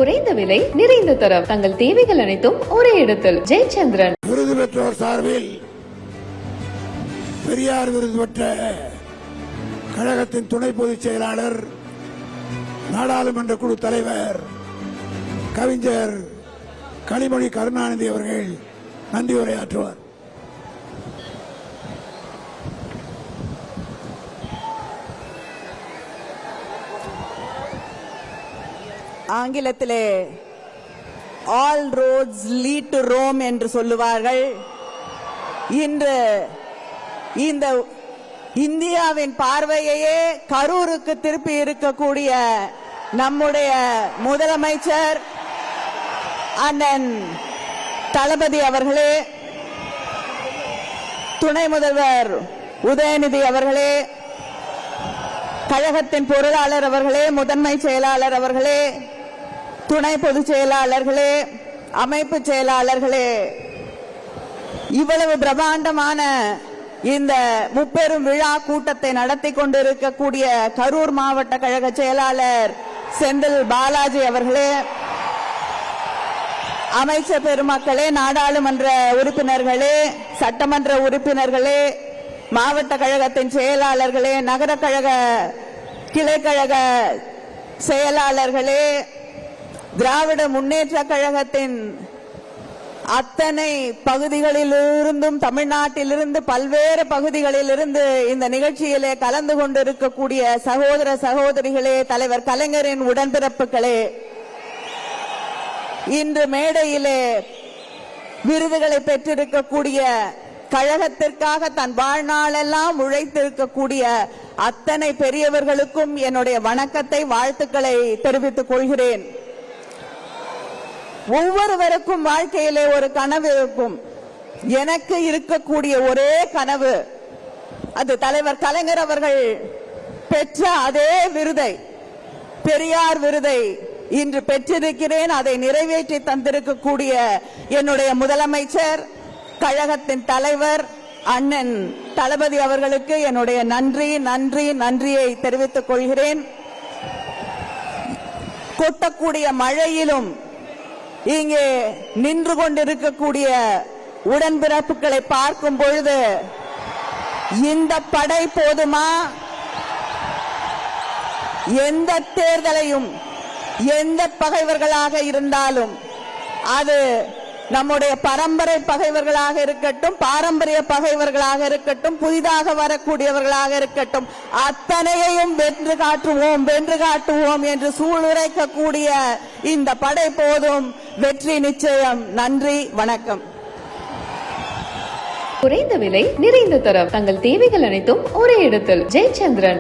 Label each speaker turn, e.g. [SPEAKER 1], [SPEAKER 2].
[SPEAKER 1] குறைந்த விலை நிறைந்த தரம் தங்கள் தேவைகள் அனைத்தும் ஒரே இடத்தில். ஜெயச்சந்திரன்.
[SPEAKER 2] விருது பெற்றோர் சார்பில் பெரியார் விருது பெற்ற கழகத்தின் துணை பொதுச் செயலாளர், நாடாளுமன்ற குழு தலைவர் கவிஞர் கனிமொழி கருணாநிதி அவர்கள் நன்றி உரையாற்றுவார்.
[SPEAKER 3] ஆங்கிலத்திலே all roads lead to Rome என்று சொல்லுவார்கள். இன்று இந்த இந்தியாவின் பார்வையையே கரூருக்கு திருப்பி இருக்கக்கூடிய நம்முடைய முதலமைச்சர் அண்ணன் தளபதி அவர்களே, துணை முதல்வர் உதயநிதி அவர்களே, கழகத்தின் பொருளாளர் அவர்களே, முதன்மை செயலாளர் அவர்களே, துணை பொதுச் செயலாளர்களே, அமைப்பு செயலாளர்களே, இவ்வளவு பிரம்மாண்டமான இந்த முப்பெரும் விழா கூட்டத்தை நடத்தி கொண்டிருக்கக்கூடிய கரூர் மாவட்ட கழக செயலாளர் செந்தில் பாலாஜி அவர்களே, அமைச்சர் பெருமக்களே, நாடாளுமன்ற உறுப்பினர்களே, சட்டமன்ற உறுப்பினர்களே, மாவட்ட கழகத்தின் செயலாளர்களே, நகர கழக கிளைக்கழக செயலாளர்களே, திராவிட முன்னேற்ற கழகத்தின் அத்தனை பகுதிகளிலிருந்தும், தமிழ்நாட்டிலிருந்து பல்வேறு பகுதிகளிலிருந்து இந்த நிகழ்ச்சியிலே கலந்து கொண்டிருக்கக்கூடிய சகோதர சகோதரிகளே, தலைவர் கலைஞரின் உடன்பிறப்புகளே, இன்று மேடையிலே விருதுகளை பெற்றிருக்கக்கூடிய, கழகத்திற்காக தன் வாழ்நாளெல்லாம் உழைத்திருக்கக்கூடிய அத்தனை பெரியவர்களுக்கும் என்னுடைய வணக்கத்தை, வாழ்த்துக்களை தெரிவித்துக் கொள்கிறேன். ஒவ்வொருவருக்கும் வாழ்க்கையிலே ஒரு கனவு இருக்கும். எனக்கு இருக்கக்கூடிய ஒரே கனவு, அது தலைவர் கலைஞர் அவர்கள் பெற்ற அதே விருதை, பெரியார் விருதை இன்று பெற்றிருக்கிறேன். அதை நிறைவேற்றி தந்திருக்கக்கூடிய என்னுடைய முதலமைச்சர், கழகத்தின் தலைவர் அண்ணன் தளபதி அவர்களுக்கு என்னுடைய நன்றியை தெரிவித்துக் கொள்கிறேன். கொட்டக்கூடிய மழையிலும் இங்கே நின்று கொண்டிருக்கக்கூடிய உடன்பிறப்புகளை பார்க்கும் பொழுது இந்த படை போதுமா? எந்த தேர்தலையும், எந்த பகைவர்களாக இருந்தாலும், அது நம்முடைய பரம்பரை பகைவர்களாக இருக்கட்டும், பாரம்பரிய பகைவர்களாக இருக்கட்டும், புதிதாக வரக்கூடியவர்களாக இருக்கட்டும், அத்தனையையும் வென்று காட்டுவோம் என்று சூளுரைக்கக்கூடிய இந்த படை போதும், வெற்றி நிச்சயம். நன்றி, வணக்கம்.
[SPEAKER 1] குறைந்த விலை நிறைந்த தரம் தங்கள் தேவைகள் அனைத்தும் ஒரே இடத்தில். ஜெயச்சந்திரன்.